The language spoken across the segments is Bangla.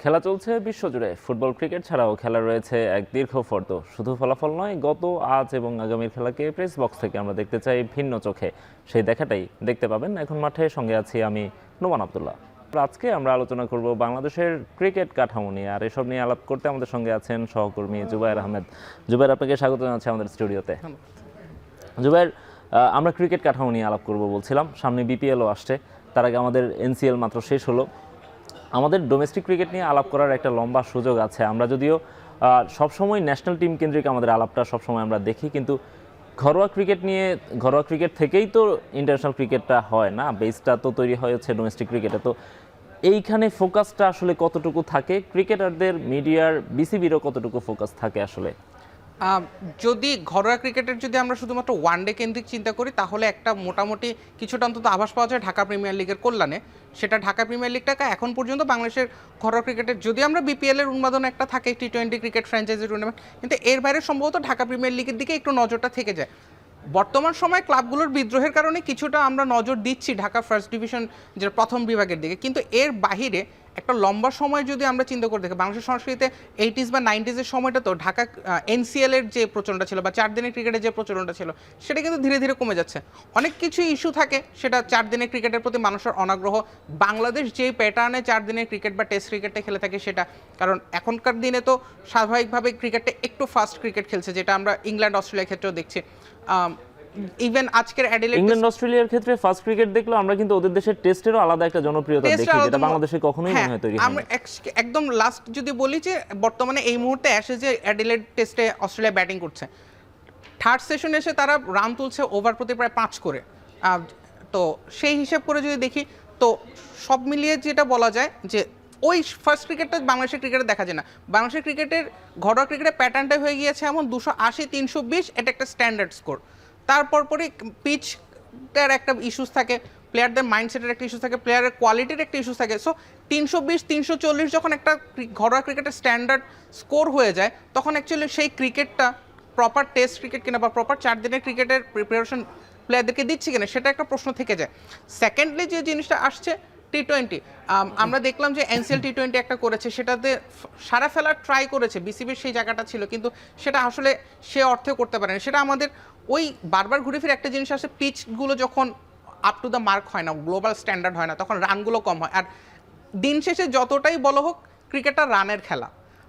খেলা চলছে বিশ্বজুড়ে। ফুটবল ক্রিকেট ছাড়াও খেলা রয়েছে এক দীর্ঘ ফর্দ। শুধু ফলাফল নয়, গত, আজ এবং আগামীর খেলাকে প্রেস বক্স থেকে আমরা দেখতে চাই ভিন্ন চোখে। সেই দেখাটাই দেখতে পাবেন এখন মাঠে। সঙ্গে আছি আমি, নোমান আব্দুল্লাহ। আজকে আমরা আলোচনা করব বাংলাদেশের ক্রিকেট কাঠামো নিয়ে। আর এসব নিয়ে আলাপ করতে আমাদের সঙ্গে আছেন সহকর্মী জুবায়ের আহমেদ। জুবায়ের, আপনাকে স্বাগত জানাচ্ছি আমাদের স্টুডিওতে। জুবায়ের, আমরা ক্রিকেট কাঠামো নিয়ে আলাপ করব বলছিলাম। সামনে বিপিএলও আসছে, তার আগে আমাদের এনসিএল মাত্র শেষ হলো। আমাদের ডোমেস্টিক ক্রিকেট নিয়ে আলাপ করার একটা লম্বা সুযোগ আছে। আমরা যদিও সবসময় ন্যাশনাল টিম কেন্দ্রিক আমাদের আলাপটা সবসময় আমরা দেখি, কিন্তু ঘরোয়া ক্রিকেট থেকেই তো ইন্টারন্যাশনাল ক্রিকেটটা হয় না, বেসটা তো তৈরি হয় হচ্ছে ডোমেস্টিক ক্রিকেটে। তো এইখানে ফোকাসটা আসলে কতটুকু থাকে ক্রিকেটারদের, মিডিয়ার, বিসিবিরও কতটুকু ফোকাস থাকে আসলে? যদি ঘরোয়া ক্রিকেটের যদি আমরা শুধুমাত্র ওয়ানডে কেন্দ্রিক চিন্তা করি, তাহলে একটা মোটামুটি কিছুটা অন্তত আভাস পাওয়া যায় ঢাকা প্রিমিয়ার লিগের কল্যাণে। সেটা ঢাকা প্রিমিয়ার লিগটাকে এখন পর্যন্ত বাংলাদেশের ঘরোয়া ক্রিকেটের, যদি আমরা বিপিএলের উন্মাদন একটা থাকে টি-20 ক্রিকেট ফ্র্যাঞ্চাইজি টুর্নামেন্ট, কিন্তু এর বাইরে সম্ভবত ঢাকা প্রিমিয়ার লিগের দিকে একটু নজরটা থেকে যায়। বর্তমান সময় ক্লাবগুলোর বিদ্রোহের কারণে কিছুটা আমরা নজর দিচ্ছি ঢাকা ফার্স্ট ডিভিশন, যেটা প্রথম বিভাগের দিকে, কিন্তু এর বাহিরে একটা লম্বা সময় যদি আমরা চিন্তা করে দেখি, বাংলাদেশের সংস্কৃতিতে 80s বা 90s সময়টা তো ঢাকা এনসিএল এর যে প্রচলনটা ছিল বা 4 দিনের ক্রিকেটের যে প্রচলনটা ছিল, সেটা কিন্তু ধীরে ধীরে কমে যাচ্ছে। অনেক কিছু ইস্যু থাকে, সেটা 4 দিনের ক্রিকেটের প্রতি মানুষের অনাগ্রহ। বাংলাদেশ যেই প্যাটার্নে 4 দিনের ক্রিকেট বা টেস্ট ক্রিকেটটা খেলে থাকে সেটা, কারণ এখনকার দিনে তো স্বাভাবিকভাবে ক্রিকেটটা একটু ফাস্ট ক্রিকেট খেলছে, যেটা আমরা ইংল্যান্ড অস্ট্রেলিয়ার ক্ষেত্রেও দেখছি। ইভেন আজকের অ্যাডিলেড, ইংল্যান্ড অস্ট্রেলিয়ার ক্ষেত্রে ফার্স্ট ক্রিকেট দেখলো আমরা, কিন্তু ওদের দেশের টেস্টেরও আলাদা একটা জনপ্রিয়তা দেখি, যেটা বাংলাদেশে কখনোই মনে হয় তৈরি হয়নি। আমরা একদম লাস্ট যদি বলি যে বর্তমানে এই মুহূর্তে অ্যাশেজ যে অ্যাডিলেড টেস্টে অস্ট্রেলিয়া ব্যাটিং করছে, থার্ড সেশনে এসে তারা রান তুলছে ওভার প্রতি প্রায় 5 করে। তো সেই হিসাব করে যদি দেখি, তো সব মিলিয়ে যেটা বলা যায় যে ওই ফার্স্ট ক্রিকেটটা বাংলাদেশের ক্রিকেটে দেখা যায় না। বাংলাদেশের ক্রিকেটের ঘরোয়া ক্রিকেটের প্যাটার্নটা হয়ে গিয়েছে এমন 280, 320, এটা একটা স্ট্যান্ডার্ড স্কোর। তারপর পরে পিচটার একটা ইস্যুস থাকে, প্লেয়ারদের মাইন্ডসেটের একটা ইস্যুস থাকে, প্লেয়ারের কোয়ালিটির একটা ইস্যুস থাকে। সো 320, 340 যখন একটা ঘরোয়া ক্রিকেটের স্ট্যান্ডার্ড স্কোর হয়ে যায়, তখন অ্যাকচুয়ালি সেই ক্রিকেটটা প্রপার টেস্ট ক্রিকেট কিনা বা প্রপার 4 দিনের ক্রিকেটের প্রিপারেশন প্লেয়ারদেরকে দিচ্ছে কিনা, সেটা একটা প্রশ্ন থেকে যায়। সেকেন্ডলি যে জিনিসটা আসছে টি-20, আমরা দেখলাম যে এনসিএল টি-20 একটা করেছে, সেটাতে সারা ফেলার ট্রাই করেছে, বিসিবির সেই জায়গাটা ছিল, কিন্তু সেটা আসলে সে অর্থে করতে পারেনি। সেটা আমাদের ওই বারবার ঘুরে ফিরে একটা জিনিস আসে, পিচগুলো যখন আপ টু দ্য মার্ক হয় না, গ্লোবাল স্ট্যান্ডার্ড হয় না, তখন রানগুলো কম হয়। আর দিন শেষে যতটাই বলো হোক, ক্রিকেটটা রানের খেলা।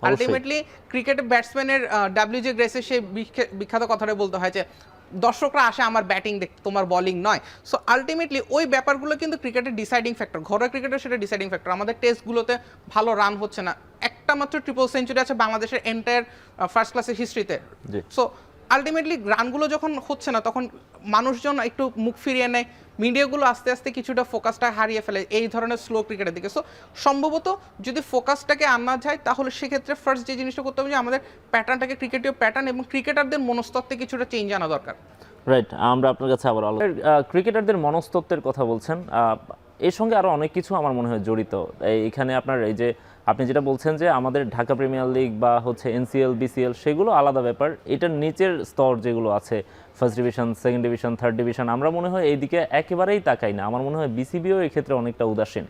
আলটিমেটলি ক্রিকেটের ব্যাটসম্যানের ডাব্লিউজে গ্রেসের সেই বিখ্যাত কথাটা বলতে হয় যে দর্শকরা আসে আমার ব্যাটিং দেখতে, তোমার বোলিং নয়। সো আলটিমেটলি ওই ব্যাপারগুলো কিন্তু ক্রিকেটের ডিসাইডিং ফ্যাক্টর, ঘরোয়া ক্রিকেটের সেটা ডিসাইডিং ফ্যাক্টর। আমাদের টেস্টগুলোতে ভালো রান হচ্ছে না, একটা মাত্র ট্রিপল সেঞ্চুরি আছে বাংলাদেশের এন্টায়ার ফার্স্ট ক্লাসের হিস্ট্রিতে। সো আলটিমেটলি রানগুলো যখন হচ্ছে না, তখন মানুষজন একটু মুখ ফিরিয়ে নেয়, মিডিয়াগুলো আস্তে আস্তে কিছুটা ফোকাসটা হারিয়ে ফেলে এই ধরনের স্লো ক্রিকেটের দিকে। সো সম্ভবত যদি ফোকাসটাকে আনা যায়, তাহলে সেক্ষেত্রে ফার্স্ট যে জিনিসটা করতে হবে যে আমাদের প্যাটার্নটাকে ক্রিকেটীয় প্যাটার্ন এবং ক্রিকেটারদের মনস্তত্ত্বে কিছুটা চেঞ্জ আনা দরকার। রাইট, আমরা আপনার কাছে আবার ক্রিকেটারদের মনস্তত্ত্বের কথা বলছেন, এর সঙ্গে আরও অনেক কিছু আমার মনে হয় জড়িত। এইখানে আপনার এই যে আপনি যেটা বলছেন যে আমাদের ঢাকা প্রিমিয়ার লিগ বা হচ্ছে এনসিএল, বিসিএল, সেগুলো আলাদা ব্যাপার। এটার নিচের স্তর যেগুলো আছে, first division, second division, third division, আমরা মনে হয় এইদিকে একেবারেই তাকাই না। আমার মনে হয় বিসিবিও এক্ষেত্রে অনেকটা উদাসীন।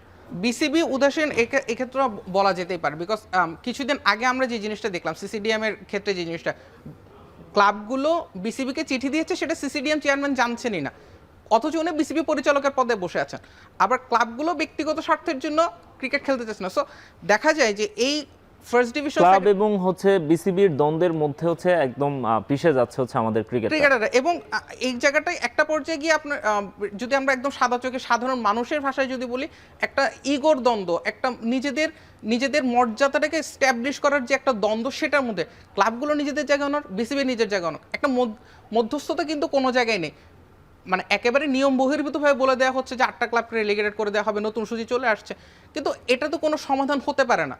বিসিবি উদাসীন এক্ষেত্রে বলা যেতেই পারে, বিকজ কিছুদিন আগে আমরা যে জিনিসটা দেখলাম সিসিডিএম এর ক্ষেত্রে, যে জিনিসটা ক্লাবগুলো বিসিবিকে চিঠি দিয়েছে, সেটা সিসিডিএম চেয়ারম্যান জানছেনই না, অথচ উনি বিসিবি পরিচালকের পদে বসে আছেন। আবার ক্লাবগুলো ব্যক্তিগত স্বার্থের জন্য ক্রিকেট খেলতে চাচ্ছে না। সো দেখা যায় যে এই ফার্স্ট ডিভিশন ক্লাব এবং হচ্ছে বিসিবির দ্বন্দ্বের মধ্যে হচ্ছে একদম পিছে যাচ্ছে হচ্ছে আমাদের ক্রিকেটাররা। এবং এই জায়গাটায় একটা পর্যায়ে গিয়ে আপনার যদি আমরা একদম সাদা চোখে সাধারণ মানুষের ভাষায় যদি বলি, একটা ইগোর দ্বন্দ্ব, একটা নিজেদের মর্যাদাটাকে স্ট্যাবলিশ করার যে একটা দ্বন্দ্ব, সেটার মধ্যে ক্লাবগুলো নিজেদের জায়গা অনক, বিসিবি নিজের জায়গা অনক, একটা মধ্যস্থতা কিন্তু কোনো জায়গায় নেই। মানে একেবারে নিয়ম বহির্ভূতভাবে বলে দেওয়া হচ্ছে যে 8টা ক্লাবকে রেলিগেটেড করে দেওয়া হবে, নতুন সূচি চলে আসছে, কিন্তু এটা তো কোনো সমাধান হতে পারে না।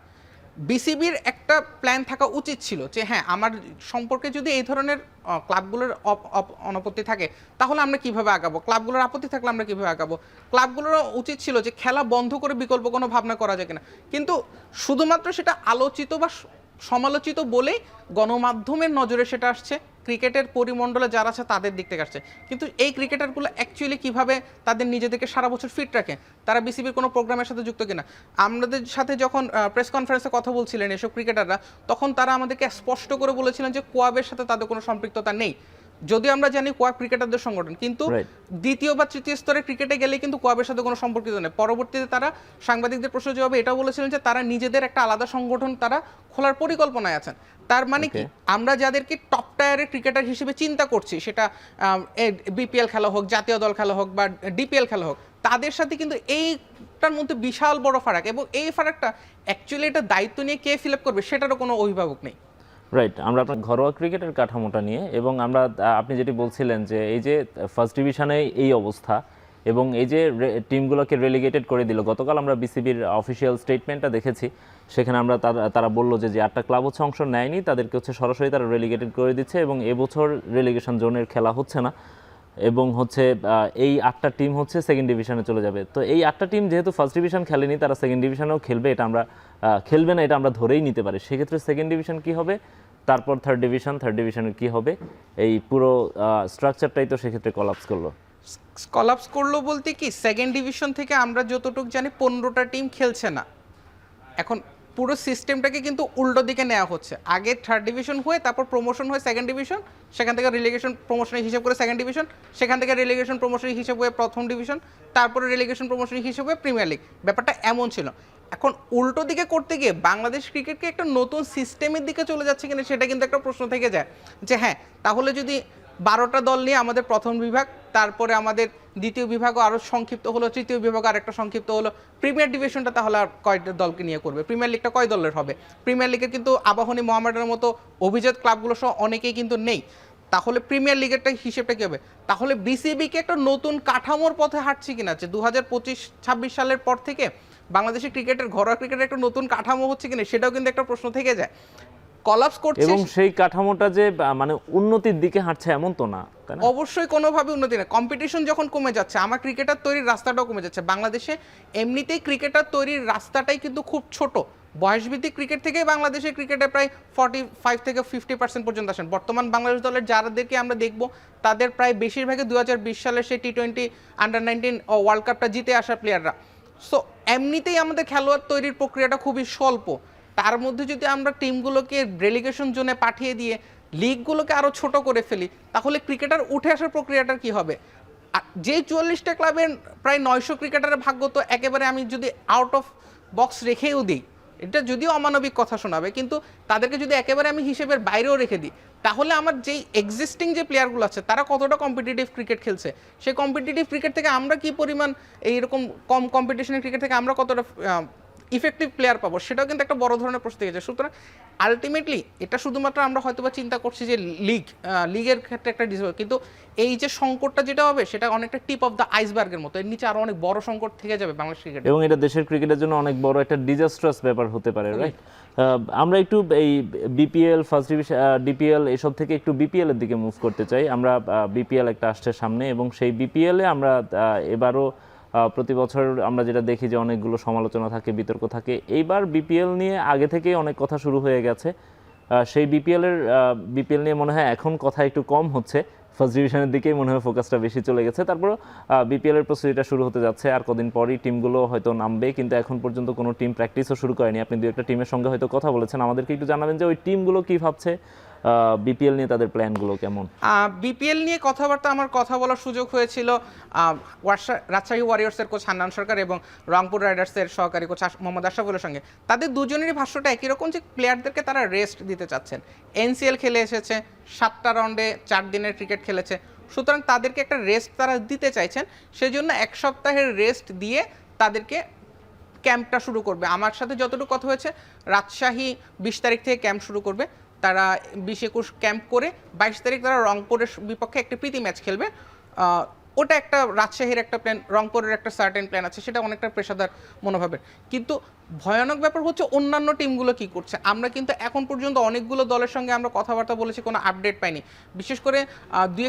বিসিবির একটা প্ল্যান থাকা উচিত ছিল যে হ্যাঁ, আমার সম্পর্কে যদি এই ধরনের ক্লাবগুলোর অনাপত্তি থাকে, তাহলে আমরা কিভাবে আগাবো, ক্লাবগুলোর আপত্তি থাকলে আমরা কিভাবে আগাবো। ক্লাবগুলোর উচিত ছিল যে খেলা বন্ধ করে বিকল্প কোনো ভাবনা করা যায় কিনা, কিন্তু শুধুমাত্র সেটা আলোচিত বা সমালোচিত বলেই গণমাধ্যমের নজরে সেটা আসছে, ক্রিকেটের পরিমণ্ডলে যারা আছে তাদের দিক থেকে আসছে, কিন্তু এই ক্রিকেটারগুলো অ্যাকচুয়ালি কিভাবে তাদের নিজেদেরকে সারা বছর ফিট রাখে, তারা বিসিবির কোনো প্রোগ্রামের সাথে যুক্ত কিনা। আমাদের সাথে যখন প্রেস কনফারেন্সে কথা বলছিলেন এসব ক্রিকেটাররা, তখন তারা আমাদেরকে স্পষ্ট করে বলেছিলেন যে কোয়াবের সাথে তাদের কোনো সম্পৃক্ততা নেই। যদিও আমরা জানি কোয়াব ক্রিকেটারদের সংগঠন, কিন্তু দ্বিতীয় বা তৃতীয় স্তরে ক্রিকেটে গেলে কিন্তু কোয়াবের সাথে কোনো সম্পর্কিত নেই। পরবর্তীতে তারা সাংবাদিকদের প্রশ্নের জবাবে এটাও বলেছিলেন যে তারা নিজেদের একটা আলাদা সংগঠন তারা খোলার পরিকল্পনায় আছেন। তার মানে কি, আমরা যাদেরকে টপ টায়ারের ক্রিকেটার হিসেবে চিন্তা করছি, সেটা বিপিএল খেলা হোক, জাতীয় দল খেলা হোক বা ডিপিএল খেলা হোক, তাদের সাথে কিন্তু এইটার মধ্যে বিশাল বড় ফারাক, এবং এই ফারাকটা অ্যাকচুয়ালি এটা দায়িত্ব নিয়ে কে ফিল আপ করবে সেটারও কোনো অভিভাবক নেই। রাইট, আমরা আপনার ঘরোয়া ক্রিকেটের কাঠামোটা নিয়ে, এবং আমরা আপনি যেটি বলছিলেন যে এই যে ফার্স্ট ডিভিশনে এই অবস্থা এবং এই যে টিমগুলোকে রেলিগেটেড করে দিল, গতকাল আমরা বিসিবির অফিসিয়াল স্টেটমেন্টটা দেখেছি, সেখানে আমরা তারা বললো যে 8টা ক্লাব হচ্ছে অংশ নেয়নি, তাদেরকে হচ্ছে সরাসরি তারা রেলিগেটেড করে দিচ্ছে এবং এবছর রেলিগেশন জোনের খেলা হচ্ছে না, এবং হচ্ছে এই 8টা টিম হচ্ছে সেকেন্ড ডিভিশনে চলে যাবে। তো এই 8টা টিম যেহেতু ফার্স্ট ডিভিশন খেলেনি, তারা সেকেন্ড ডিভিশনেও খেলবে, এটা আমরা খেলবে না এটা আমরা ধরেই নিতে পারি। সেক্ষেত্রে সেকেন্ড ডিভিশন কি হবে, তারপর থার্ড ডিভিশনের কি হবে, এই পুরো স্ট্রাকচারটাই তো সেক্ষেত্রে কলাপস করলো। কলাপস করলো বলতে কি, সেকেন্ড ডিভিশন থেকে আমরা যতটুকু জানি 15টা টিম খেলছে না। এখন পুরো সিস্টেমটাকে কিন্তু উল্টো দিকে নেওয়া হচ্ছে। আগে থার্ড ডিভিশন হয়ে তারপর প্রমোশন হয়ে সেকেন্ড ডিভিশন, সেখান থেকে রিলিগেশন প্রমোশনের হিসাব করে সেকেন্ড ডিভিশন, সেখান থেকে রিলিগেশন প্রমোশনের হিসাব হয়ে প্রথম ডিভিশন, তারপরে রিলিগেশন প্রমোশনের হিসাব হয়ে প্রিমিয়ার লিগ। ব্যাপারটা এমন ছিল। এখন উল্টো দিকে করতে গিয়ে বাংলাদেশ ক্রিকেটকে একটা নতুন সিস্টেমের দিকে চলে যাচ্ছে কিনা সেটা কিন্তু একটা প্রশ্ন থেকে যায়, যে হ্যাঁ তাহলে যদি 12টা দল নিয়ে আমাদের প্রথম বিভাগ, তারপরে আমাদের দ্বিতীয় বিভাগও আরও সংক্ষিপ্ত হলো, তৃতীয় বিভাগ আর একটা সংক্ষিপ্ত হলো, প্রিমিয়ার ডিভিশনটা তাহলে আর কয়টা দলকে নিয়ে করবে, প্রিমিয়ার লিগটা কয় দলের হবে? প্রিমিয়ার লিগে কিন্তু আবাহনী, মোহামেডানের মতো অভিজাত ক্লাবগুলো সহ অনেকেই কিন্তু নেই। তাহলে প্রিমিয়ার লিগেরটা হিসেবটা কী হবে? তাহলে বিসিবিকে একটা নতুন কাঠামোর পথে হাঁটছে কিনা, যে 2025-26 সালের পর থেকে বাংলাদেশের ক্রিকেটের, ঘরোয়া ক্রিকেটের একটা নতুন কাঠামো হচ্ছে কিনা সেটাও কিন্তু একটা প্রশ্ন থেকে যায়। কলাপস করছে, এবং সেই কাঠামোটা যে মানে উন্নতির দিকে হাঁটছে এমন তো না, তাই না? অবশ্যই কোনোভাবে উন্নতি না। কম্পিটিশন যখন কমে যাচ্ছে, আমার ক্রিকেটার তৈরির রাস্তাটাও কমে যাচ্ছে। বাংলাদেশে এমনিতেই ক্রিকেটার তৈরির রাস্তাটাই কিন্তু খুব ছোট। বয়সভিত্তিক ক্রিকেট থেকেই বাংলাদেশের ক্রিকেটে প্রায় 45 থেকে 50% পর্যন্ত আসেন। বর্তমান বাংলাদেশ দলের যাদেরকে আমরা দেখব তাদের প্রায় বেশিরভাগই 2020 সালের সেই টি-20 আন্ডার-19 ওয়ার্ল্ড কাপটা জিতে আসা প্লেয়াররা। সো এমনিতেই আমাদের খেলোয়াড় তৈরির প্রক্রিয়াটা খুবই স্বল্প। তার মধ্যে যদি আমরা টিমগুলোকে রেলিগেশন জোনে পাঠিয়ে দিয়ে লিগগুলোকে আরও ছোট করে ফেলি, তাহলে ক্রিকেটার উঠে আসার প্রক্রিয়াটা কি হবে? আর যে 44টা ক্লাবের প্রায় 900 ক্রিকেটারের ভাগ্য তো একেবারে, আমি যদি আউট অফ বক্স রেখেও দিই, এটা যদিও অমানবিক কথা শোনাবে, কিন্তু তাদেরকে যদি একেবারে আমি হিসেবের বাইরেও রেখে দিই, তাহলে আমার যেই এক্সিস্টিং যে প্লেয়ারগুলো আছে তারা কতটা কম্পিটিটিভ ক্রিকেট খেলছে, সেই কম্পিটিটিভ ক্রিকেট থেকে আমরা কি পরিমাণ, এইরকম কম কম্পিটিশনের ক্রিকেট থেকে আমরা কতটা ইফেক্টিভ প্লেয়ার পাবো, সেটাও কিন্তু একটা বড় ধরনের প্রশ্ন থেকে যায়। সুতরাং আলটিমেটলি এটা শুধুমাত্র আমরা হয়তোবা চিন্তা করছি যে লিগের ক্ষেত্রে একটা ডিসঅ্যাডভান্টেজ, কিন্তু এই যে সংকটটা যেটা হবে সেটা অনেকটা টিপ অফ দ্য আইসবার্গের মতো, এর নিচে আরো অনেক বড় সংকট থেকে যাবে বাংলাদেশ ক্রিকেটে, এবং এটা দেশের ক্রিকেটের জন্য অনেক বড় একটা ডিজাস্ট্রাস ব্যাপার হতে পারে, রাইট? আমরা একটু এই বিপিএল, ফার্স্ট ডিভিশন, ডিপিএল এসব থেকে একটু বিপিএল এর দিকে মুভ করতে চাই। আমরা বিপিএল একটা আসছে সামনে, এবং সেই বিপিএলে আমরা এবারও প্রতি বছর আমরা যেটা দেখি যে অনেকগুলো সমালোচনা থাকে, বিতর্ক থাকে। এইবার বিপিএল নিয়ে আগে থেকেই অনেক কথা শুরু হয়ে গেছে। সেই বিপিএল নিয়ে মনে হয় এখন কথা একটু কম হচ্ছে, ফার্স্ট ডিভিশনের দিকেই মনে হয় ফোকাসটা বেশি চলে গেছে। তারপরও বিপিএল এর প্রস্তুতিটা শুরু হতে যাচ্ছে, আর কদিন পরই টিমগুলো হয়তো নামবে, কিন্তু এখন পর্যন্ত কোনো টিম প্র্যাকটিসও শুরু করেনি। আপনি দু একটা টিমের সঙ্গে হয়তো কথা বলেছেন, আমাদেরকে একটু জানাবেন যে ওই টিমগুলো কী ভাবছে, বিপিএল নিয়ে তাদের প্ল্যানগুলো কেমন? বিপিএল নিয়ে কথাবার্তা আমার কথা বলার সুযোগ হয়েছিল রাজশাহী ওয়ারিয়র্সের কোচ হান্নান সরকার এবং রংপুর রাইডার্সের সহকারী কোচ মোহাম্মদ আশরাফুলের সঙ্গে। তাদের দুজনেরই ভাষ্যটা একই রকম, যে প্লেয়ারদেরকে তারা রেস্ট দিতে চাচ্ছেন। এনসিএল খেলে এসেছে, 7টা রাউন্ডে 4 দিনের ক্রিকেট খেলেছে, সুতরাং তাদেরকে একটা রেস্ট তারা দিতে চাইছেন। সেজন্য 1 সপ্তাহের রেস্ট দিয়ে তাদেরকে ক্যাম্পটা শুরু করবে। আমার সাথে যতটুকু কথা হয়েছে, রাজশাহী 20 তারিখ থেকে ক্যাম্প শুরু করবে। তারা 20-21 ক্যাম্প করে 22 তারিখ তারা রংপুরের বিপক্ষে একটা প্রীতি ম্যাচ খেলবে। ওটা একটা রাজশাহীর একটা প্ল্যান, রংপুরের একটা সার্টেন প্ল্যান আছে, সেটা অনেকটা পেশাদার মনোভাবের। কিন্তু ভয়ানক ব্যাপার হচ্ছে অন্যান্য টিমগুলো কি করছে। আমরা কিন্তু এখন পর্যন্ত অনেকগুলো দলের সঙ্গে আমরা কথাবার্তা বলেছি, কোনো আপডেট পাইনি। বিশেষ করে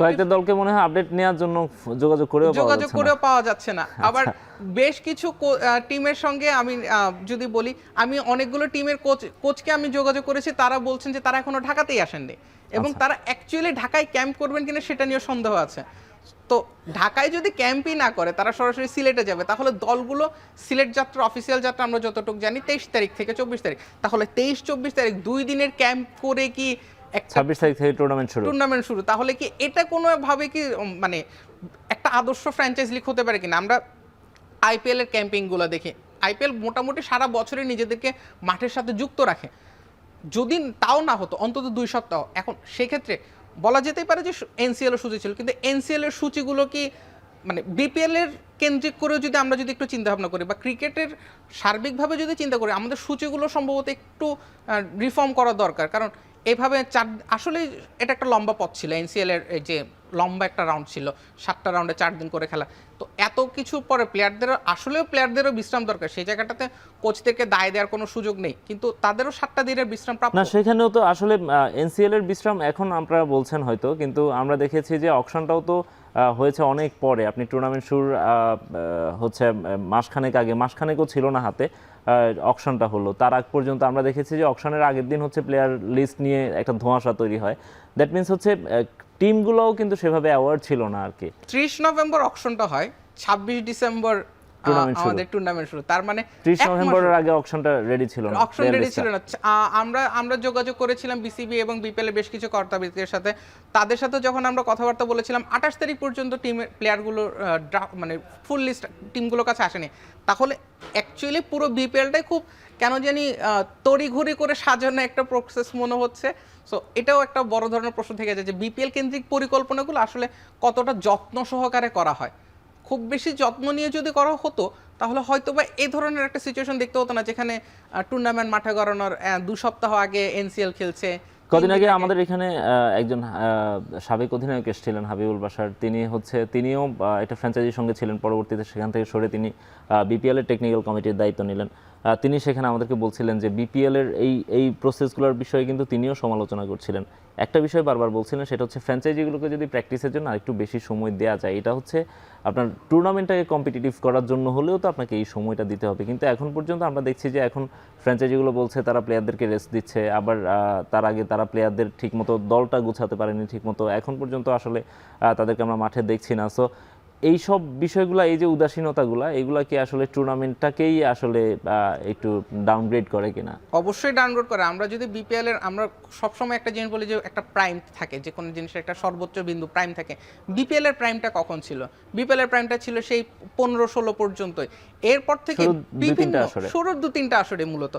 কয়েকটা দলকে মনে হয় আপডেট নেওয়ার জন্য যোগাযোগ করেও পাওয়া যাচ্ছে না। আবার বেশ কিছু টিমের সঙ্গে আমি যদি বলি, আমি অনেকগুলো টিমের কোচকে আমি যোগাযোগ করেছি, তারা বলছেন যে তারা এখনো ঢাকাতেই আসেননি এবং তারা অ্যাকচুয়ালি ঢাকায় ক্যাম্প করবেন কিনা সেটা নিয়ে সন্দেহ আছে। তো ঢাকায় যদি ক্যাম্পই না করে, তারা সরাসরি সিলেটে যাবে, তাহলে দলগুলো সিলেট যাত্রা, অফিসিয়াল যাত্রা আমরা যতটুকু জানি 23 তারিখ থেকে 24 তারিখ, তাহলে 23-24 তারিখ 2 দিনের ক্যাম্প করে কি 26 তারিখ থেকে টুর্নামেন্ট শুরু, তাহলে কি এটা কোনোভাবে কি মানে একটা আদর্শ ফ্র্যাঞ্চাইজ লিগ হতে পারে কিনা? আমরা আইপিএল এর ক্যাম্পিংগুলো দেখি, আইপিএল মোটামুটি সারা বছরে নিজেদেরকে মাঠের সাথে যুক্ত রাখে। যদি তাও না হতো অন্তত 2 সপ্তাহ, এখন সেক্ষেত্রে বলা যেতেই পারে যে এনসিএল এর সূচি ছিল, কিন্তু এনসিএল এর সূচিগুলো কি মানে বিপিএল এর কেন্দ্রিক করেও যদি আমরা যদি একটু চিন্তা ভাবনা করি বা ক্রিকেটের সার্বিকভাবে যদি চিন্তা করি, আমাদের সূচিগুলো সম্ভবত একটু রিফর্ম করা দরকার। কারণ এভাবে আসলে এটা একটা লম্বা পথ ছিল, এনসিএল এর যে লম্বা একটা রাউন্ড ছিল, 7টা রাউন্ডে 4 দিন করে খেলা। তো এত কিছু পরে প্লেয়ারদেরও বিশ্রাম দরকার, সেই জায়গাটাতে কোচদেরকে দায় দেওয়ার কোনো সুযোগ নেই, কিন্তু তাদেরও 7টা দিনের বিশ্রাম প্রাপ্ত না। সেখানেও তো আসলে এনসিএল এর বিশ্রাম এখন আপনারা বলছেন হয়তো, কিন্তু আমরা দেখেছি যে অকশনটাও তো হয়েছে অনেক পরে। আপনি টুর্নামেন্ট শুরু হচ্ছে মাসখানেকও ছিল না হাতে, অকশনটা হলো। তার আগ পর্যন্ত আমরা দেখেছি যে অকশনের আগের দিন হচ্ছে প্লেয়ার লিস্ট নিয়ে একটা ধোঁয়াশা তৈরি হয়। দ্যাট মিনস হচ্ছে টিমগুলোও কিন্তু সেভাবে অ্যাওয়ার্ড ছিল না আর কি। 30 নভেম্বর অকশনটা হয়, 26 ডিসেম্বর আমাদের টুর্নামেন্ট শুরু, তার মানে 30 নভেম্বরের আগে অকশনটা রেডি ছিল না, অকশন রেডি ছিল না। আমরা যোগাযোগ করেছিলাম বিসিবি এবং বিপিএল এর বেশ কিছু কর্তাবৃত্তের সাথে, তাদের সাথে যখন আমরা কথাবার্তা বলেছিলাম 28 তারিখ পর্যন্ত টিমের প্লেয়ারগুলো মানে ফুল লিস্ট টিমগুলোর কাছে আসেনি। তাহলে অ্যাকচুয়ালি পুরো বিপিএলটাই খুব কেন জানি তড়িঘড়ি করে সাজানো একটা প্রসেস মনে হচ্ছে। সো এটাও একটা বড় ধরনের প্রশ্ন থেকে যায় যে বিপিএল কেন্দ্রিক পরিকল্পনাগুলো আসলে কতটা যত্ন সহকারে করা হয়। খুব বেশি যত্ন নিয়ে যদি করা হতো তাহলে হয়তো বা এই ধরনের একটা সিচুয়েশন দেখতে হতো না, যেখানে টুর্নামেন্ট মাঠে গড়ানোর 2 সপ্তাহ আগে এনসিএল খেলছে। কদিন আগে আমাদের এখানে একজন সাবেক অধিনায়ক এসেছিলেন, হাবিবুল বাশার। তিনিও একটা ফ্র্যাঞ্চাইজির সঙ্গে ছিলেন, পরবর্তীতে সেখান থেকে সরে তিনি বিপিএল এর টেকনিক্যাল কমিটির দায়িত্ব নিলেন। তিনি সেখানে আমাদেরকে বলছিলেন যে বিপিএল এর এই প্রসেসগুলোর বিষয়ে কিন্তু তিনিও সমালোচনা করছিলেন। একটা বিষয় বারবার বলছিলেন, সেটা হচ্ছে ফ্র্যাঞ্চাইজিগুলোকে যদি প্র্যাকটিসের জন্য আরেকটু বেশি সময় দেওয়া যায়, এটা হচ্ছে আপনার টুর্নামেন্টটাকে কম্পিটিটিভ করার জন্য হলেও তো আপনাকে এই সময়টা দিতে হবে। কিন্তু এখন পর্যন্ত আমরা দেখছি যে এখন ফ্র্যাঞ্চাইজিগুলো বলছে তারা প্লেয়ারদেরকে রেস্ট দিচ্ছে, আবার তার আগে তারা প্লেয়ারদের ঠিকমতো দলটা গুছাতে পারেনি ঠিকমতো, এখন পর্যন্ত আসলে তাদেরকে আমরা মাঠে দেখছি না। সো এই সব বিষয়গুলো, এই যে উদাসীনতাগুলো, এগুলা কি আসলে টুর্নামেন্টটাকেই আসলে একটু ডাউনগ্রেড করে কিনা? অবশ্যই ডাউনগ্রেড করে। আমরা যদি বিপিএল এর, আমরা সবসময় একটা জিনিস বলি যে একটা প্রাইম থাকে, যে কোনো জিনিসের একটা সর্বোচ্চ বিন্দু প্রাইম থাকে। বিপিএল এর প্রাইমটা কখন ছিল? বিপিএল এর প্রাইমটা ছিল সেই 15-16 পর্যন্তই। এরপর থেকে বিভিন্ন শুরুর 2-3টা আসরে মূলত,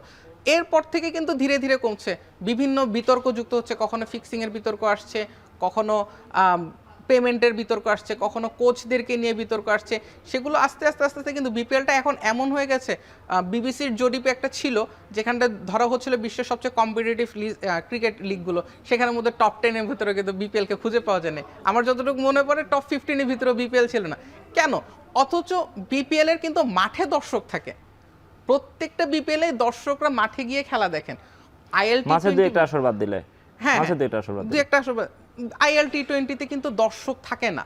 এরপর থেকে কিন্তু ধীরে ধীরে কমছে, বিভিন্ন বিতর্ক যুক্ত হচ্ছে, কখনো ফিক্সিং এর বিতর্ক আসছে, কখনো পেমেন্টের বিতর্ক আসছে, কখনো কোচদেরকে নিয়ে বিতর্ক আসছে। সেগুলো আস্তে আস্তে কিন্তু বিপিএলটা এখন এমন হয়ে গেছে, বিবিসির জরিপে একটা ছিল যেখানটা ধরা হচ্ছিল বিশ্বের সবচেয়ে কম্পিটিটিভ ক্রিকেট লিগগুলো, সেখানের মধ্যে টপ 10 এর ভিতরে কিন্তু বিপিএলকে খুঁজে পাওয়া যায় না। আমার যতটুকু মনে পড়ে টপ 15 এর ভিতরে বিপিএল ছিল না। কেন? অথচ বিপিএল এর কিন্তু মাঠে দর্শক থাকে, প্রত্যেকটা বিপিএল এ দর্শকরা মাঠে গিয়ে খেলা দেখেন। মাঝে দুই একটা আসর বাদ দিলে, দুই একটা আসর, আইএল টি20তে কিন্তু দর্শক থাকে না,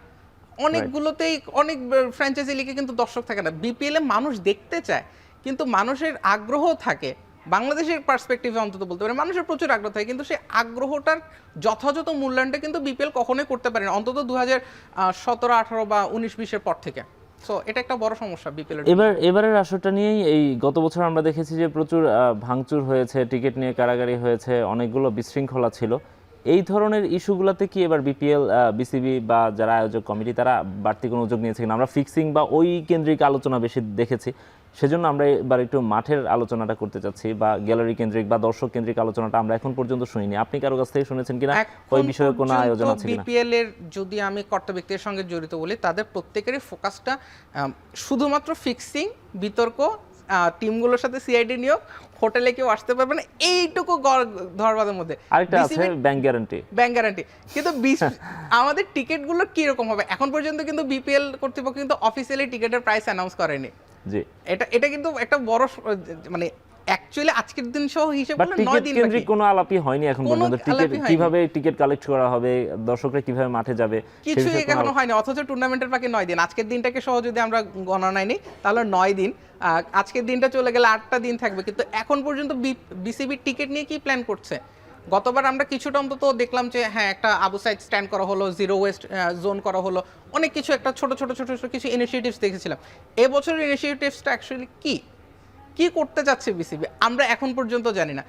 অনেকগুলোতেই অনেক ফ্র্যাঞ্চাইজি লিগে কিন্তু দর্শক থাকে না। বিপিএল এ মানুষ দেখতে চায়, কিন্তু মানুষের আগ্রহ থাকে, বাংলাদেশের পার্সপেক্টিভে অন্তত বলতে পারে মানুষের প্রচুর আগ্রহ থাকে, কিন্তু সেই আগ্রহটার যথাযথ মূল্যায়নটা কিন্তু বিপিএল কখনোই করতে পারে না, অন্তত 2017-18 বা 19-20 পর থেকে। সো এটা একটা বড় সমস্যা বিপিএল। এবারের আসরটা নিয়েই এই গত বছর আমরা দেখেছি যে প্রচুর ভাঙচুর হয়েছে, টিকিট নিয়ে কারাগারি হয়েছে, অনেকগুলো বিশৃঙ্খলা ছিল। এই ধরনের ইস্যুগুলোতে কি এবার বিপিএল, বিসিবি বা যারা আয়োজক কমিটি তারা বাড়তি কোনো উদ্যোগ নিয়েছে কিনা? আমরা ফিক্সিং বা ওই কেন্দ্রিক আলোচনা বেশি দেখেছি, সেজন্য আমরা এবার একটু মাঠের আলোচনাটা করতে চাচ্ছি, বা গ্যালারি কেন্দ্রিক বা দর্শক কেন্দ্রিক আলোচনাটা আমরা এখন পর্যন্ত শুনিনি। আপনি কারো কাছ থেকে শুনেছেন কিনা ওই বিষয়ে কোনো আয়োজন আছে কিনা? বিপিএল এর যদি আমি কর্তা ব্যক্তির সঙ্গে জড়িত বলি, তাদের প্রত্যেকেরই ফোকাসটা শুধুমাত্র ফিক্সিং, বিতর্ক, টিমগুলোর সাথে সিআইডি নিয়োগ, হোটেলে কেউ আসতে পারবে না, এইটুকু ধরবাদের মধ্যে আরেকটা আছে ব্যাংক গ্যারান্টি। Bank guarantee. কিন্তু আমাদের টিকিটগুলো কিরকম হবে এখন পর্যন্ত কিন্তু বিপিএল কর্তৃপক্ষ কিন্তু অফিসিয়ালি টিকিটের প্রাইস অ্যানাউন্স করেনি। জি, এটা কিন্তু একটা বড় মানে অ্যাকচুয়ালি আজকের দিন সহ হিসেব করলে 9 দিন কেন্দ্রিক কোনো আলাপই হয়নি এখন পর্যন্ত। টিকিট কিভাবে টিকিট কালেক্ট করা হবে, দর্শকরা কিভাবে মাঠে যাবে, কিছুই এখনো হয়নি, অথচ টুর্নামেন্টের বাকি 9 দিন। আজকের দিনটাকে সহ যদি আমরা গণনায় নিই তাহলে 9 দিন, আজকের দিনটা চলে গেলে 8টা দিন থাকবে, কিন্তু এখন পর্যন্ত বিসিবি টিকিট নিয়ে কি প্ল্যান করছে? গতবার আমরা কিছুটা অন্তত দেখলাম যে হ্যাঁ একটা আবু সাইড স্ট্যান্ড করা হলো, জিরো ওয়েস্ট জোন করা হলো, অনেক কিছু একটা ছোট ছোট কিছু ইনিশিয়েটিভস দেখেছিলাম। এবছরের ইনিশিয়েটিভসটা অ্যাকচুয়ালি কি করতে যাচ্ছে বিসিবি আমরা এখন পর্যন্ত জানি না।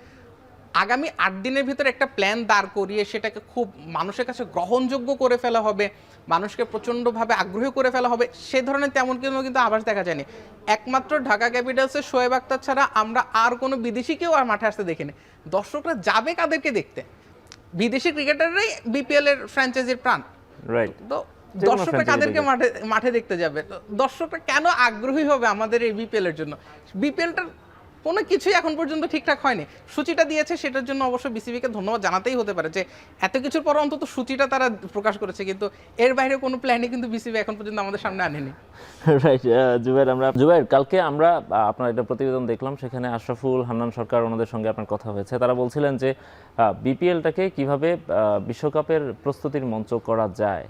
আগামী 8 দিনের ভিতরে একটা প্ল্যান দাঁড় করিয়ে সেটাকে খুব মানুষের কাছে গ্রহণযোগ্য করে ফেলা হবে, মানুষকে প্রচণ্ডভাবে আগ্রহী করে ফেলা হবে, সে ধরনের তেমন কিন্তু আভাস দেখা যায়নি। একমাত্র ঢাকা ক্যাপিটালসের শোয়েব আক্তার ছাড়া আমরা আর কোনো বিদেশিকেও আর মাঠে আসতে দেখিনি। দর্শকরা যাবে কাদেরকে দেখতে? বিদেশি ক্রিকেটাররাই বিপিএল এর ফ্র্যাঞ্চাইজির প্রাণ, রাইট? তো দর্শকরা কাদেরকে মাঠে দেখতে যাবে? দর্শকরা কেন আগ্রহী হবে আমাদের এই বিপিএল এর জন্য? বিপিএলটার কোনো কিছুই এখন পর্যন্ত ঠিকঠাক হয়নি। সূচিটা দিয়েছে, সেটার জন্য অবশ্য বিসিবিকে ধন্যবাদ জানাতেই হতে পারে যে এত কিছুর পর অন্তত সূচিটা তারা প্রকাশ করেছে, কিন্তু এর বাইরে কোনো প্ল্যানই কিন্তু বিসিবি এখন পর্যন্ত আমাদের সামনে আনেনি। রাইট জুবাইর, কালকে আমরা আপনার একটা প্রতিবেদন দেখলাম, সেখানে আশরাফুল, হান্নান সরকার ওনাদের সঙ্গে আপনার কথা হয়েছে। তারা বলছিলেন যে বিপিএলটাকে কিভাবে বিশ্বকাপের প্রস্তুতির মঞ্চ করা যায়,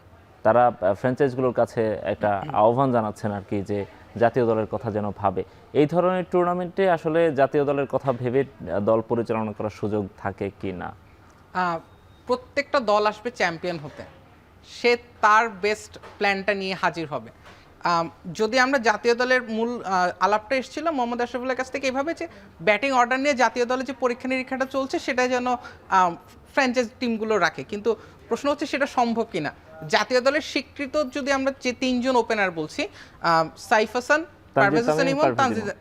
তারা ফ্র্যাঞ্চাইজগুলোর কাছে একটা আহ্বান জানাচ্ছেন আর কি, যে জাতীয় দলের কথা যেন ভাবে। এই ধরনের টুর্নামেন্টে আসলে জাতীয় দলের কথা ভেবে দল পরিচালনা করার সুযোগ থাকে কি না? প্রত্যেকটা দল আসবে চ্যাম্পিয়ন হতে, সে তার বেস্ট প্ল্যানটা নিয়ে হাজির হবে। যদি আমরা জাতীয় দলের মূল আলাপটা এসেছিল মোহাম্মদ আশরাফুলের কাছ থেকে এভাবে যে ব্যাটিং অর্ডার নিয়ে জাতীয় দলে যে পরীক্ষা নিরীক্ষাটা চলছে সেটা যেন ফ্র্যাঞ্চাইজ টিমগুলো রাখে, কিন্তু প্রশ্ন হচ্ছে সেটা সম্ভব কিনা। জাতীয় দলের স্বীকৃত যদি আমরা যে 3 জন ওপেনার বলছি, সাইফ হাসান, পারভেজ হোসেন ইমন,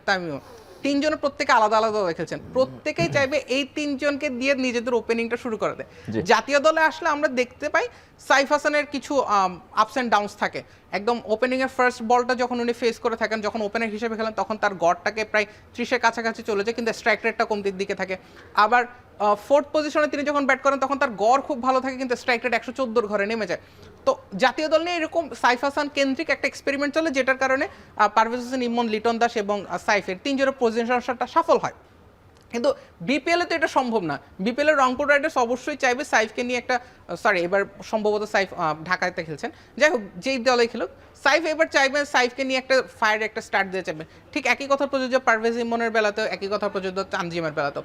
তামিম, 3 জনের প্রত্যেকে আলাদা আলাদা খেলছেন, প্রত্যেকেই চাইবে এই 3 জনকে দিয়ে নিজেদের ওপেনিংটা শুরু করাতে। জাতীয় দলে আসলে আমরা দেখতে পাই সাইফ হাসানের কিছু আপস অ্যান্ড ডাউনস থাকে। একদম ওপেনিং এর ফার্স্ট বলটা যখন উনি ফেস করে থাকেন, যখন ওপেনার হিসেবে খেলেন, তখন তার গড়টাকে প্রায় 30-এর কাছাকাছি চলে যায়, কিন্তু স্ট্রাইক রেটটা কমতির দিকে থাকে। আবার 4th পজিশনে তিনি যখন ব্যাট করেন তখন তার গড় খুব ভালো থাকে, কিন্তু স্ট্রাইক রেট 114-এর ঘরে নেমে যায়। তো জাতীয় দল নিয়ে এরকম সাইফ হাসান কেন্দ্রিক একটা এক্সপেরিমেন্ট চলে, যেটার কারণে পারভেজ হোসেন ইমন, লিটন দাস এবং সাইফের 3 জনের পজিশনটা সফল হয়। কিন্তু বিপিএলে তো এটা সম্ভব না। বিপিএল এর রংপুর রাইডার্স অবশ্যই চাইবে সাইফকে নিয়ে একটা, এবার সম্ভবত সাইফ ঢাকাতে খেলছেন, যাই হোক যেই দলে খেলুক, সাইফ এবার চাইবে সাইফকে নিয়ে একটা ফায়ার একটা স্টার্ট দিয়ে চাইবে। ঠিক একই কথা প্রযোজ্য পারভেজ ইমনের বেলাতেও, একই কথা প্রযোজ্য তানজিমের বেলাতেও,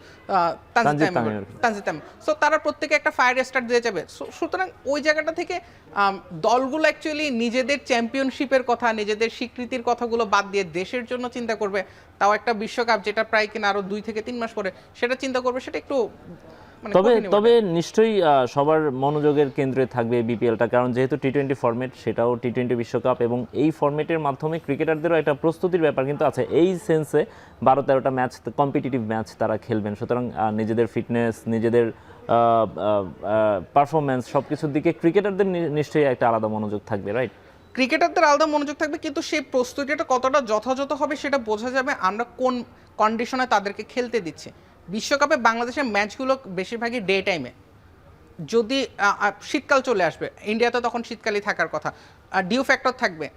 তানজিম। সো তারা প্রত্যেকে একটা ফায়ার স্টার্ট দিয়ে যাবে। সুতরাং ওই জায়গাটা থেকে দলগুলো অ্যাকচুয়ালি নিজেদের চ্যাম্পিয়নশিপের কথা, নিজেদের স্বীকৃতির কথাগুলো বাদ দিয়ে দেশের জন্য চিন্তা করবে, তাও একটা বিশ্বকাপ যেটা প্রায় কিনা আরো 2 থেকে 3 মাস পরে সেটা চিন্তা করবে, সেটা একটু তবে নিশ্চয়ই সবার মনোযোগের কেন্দ্রে থাকবে বিপিএলটা, কারণ যেহেতু টি-20 ফরম্যাট, সেটাও টি-20 বিশ্বকাপ, এবং এই ফরম্যাটের মাধ্যমে ক্রিকেটারদেরও একটা প্রস্তুতির ব্যাপার কিন্তু আছে। এই সেন্সে 12-13টা ম্যাচ কম্পিটিটিভ ম্যাচ তারা খেলবেন, সুতরাং নিজেদের ফিটনেস, নিজেদের পারফরমেন্স সব কিছুর দিকে ক্রিকেটারদের নিশ্চয়ই একটা আলাদা মনোযোগ থাকবে, রাইট? ক্রিকেটারদের আলাদা মনোযোগ থাকবে, কিন্তু সেই প্রস্তুতিটা কতটা যথাযথ হবে সেটা বোঝা যাবে আমরা কোন কন্ডিশনে তাদেরকে খেলতে দিচ্ছি। বিশ্বকাপে বাংলাদেশের ম্যাচগুলো বেশিরভাগই ডে টাইমে, যদি শীতকাল চলে আসবে, ইন্ডিয়াতে তখন শীতকালই থাকার কথা, ডিউ ফ্যাক্টর থাকবে।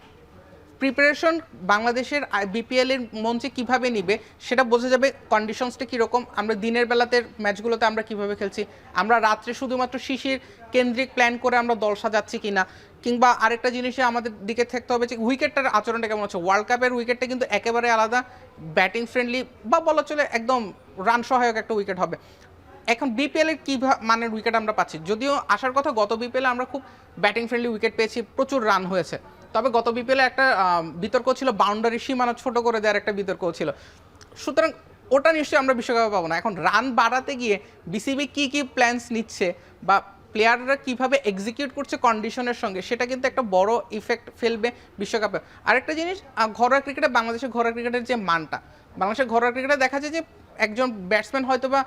প্রিপারেশন বাংলাদেশের বিপিএল এর মঞ্চে কিভাবে নিবে সেটা বোঝা যাবে কন্ডিশনসটা কীরকম। আমরা দিনের বেলাতে ম্যাচগুলোতে আমরা কিভাবে খেলছি, আমরা রাত্রে শুধুমাত্র শিশির কেন্দ্রিক প্ল্যান করে আমরা দল সাজাচ্ছি কিনা, কিংবা আরেকটা জিনিসে আমাদের দিকে থাকতে হবে যে উইকেটটার আচরণটা কেমন হচ্ছে। ওয়ার্ল্ড কাপের উইকেটটা কিন্তু একেবারে আলাদা, ব্যাটিং ফ্রেন্ডলি বা বলা চলে একদম রান সহায়ক একটা উইকেট হবে। এখন বিপিএল এর কী মানের উইকেট আমরা পাচ্ছি, যদিও আসার কথা গত বিপিএলে আমরা খুব ব্যাটিং ফ্রেন্ডলি উইকেট পেয়েছি, প্রচুর রান হয়েছে, তবে গত বিপিএলে একটা বিতর্ক ছিল বাউন্ডারি সীমানা ছোট করে দেওয়ার একটা বিতর্ক ছিল। সুতরাং ওটা নিশ্চয়ই আমরা বিশ্বকাপে পাবো না। এখন রান বাড়াতে গিয়ে বিসিবি কী প্ল্যানস নিচ্ছে বা প্লেয়াররা কিভাবে এক্সিকিউট করছে কন্ডিশনের সঙ্গে, সেটা কিন্তু একটা বড় ইফেক্ট ফেলবে বিশ্বকাপে। আরেকটা জিনিস, ঘরোয়া ক্রিকেটে বাংলাদেশের ঘরোয়া ক্রিকেটের যে মানটা, বাংলাদেশের ঘরোয়া ক্রিকেটে দেখা যায় যে একজন ব্যাটসম্যান হয়তো বা